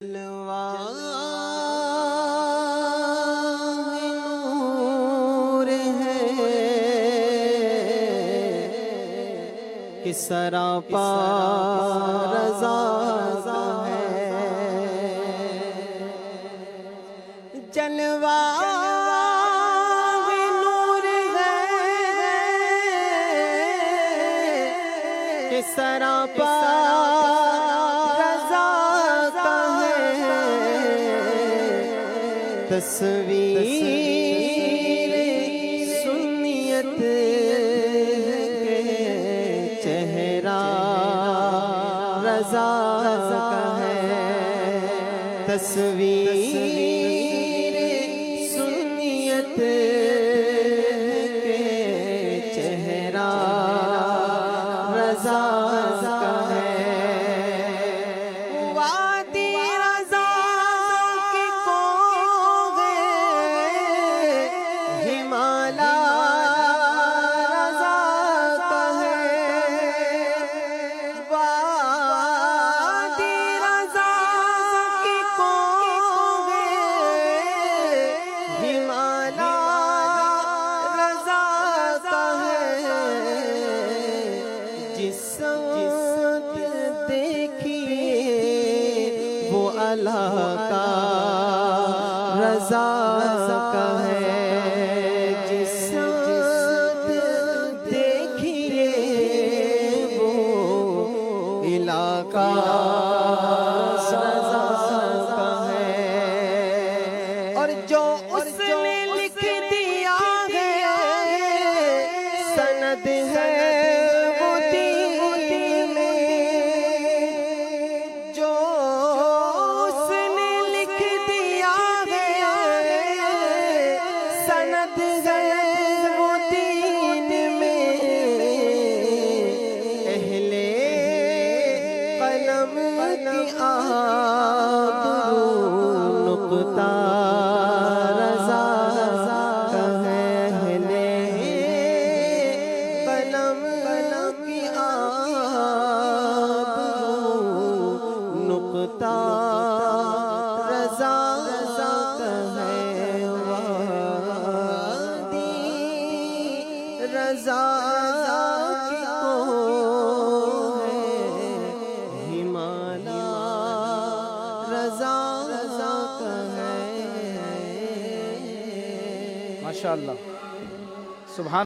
नूर है कि सरापा रज़ा है, जलवा नूर है कि सरापा तस्वीर सुन्नियत के चेहरा रज़ा का है, तस्वीर सुन्नियत के चेहरा रज़ा का है। देखिए वो अल्लाह का रज़ा का है, जिस देखिए वो इलाका रज़ा का है। और जो उसने लिख दिया गया सनद है नुक़्ता रज़ा का है, कलम की आबरू नुक़्ता रज़ा का है, वादी रज़ा माशाअल्लाह, सुभान।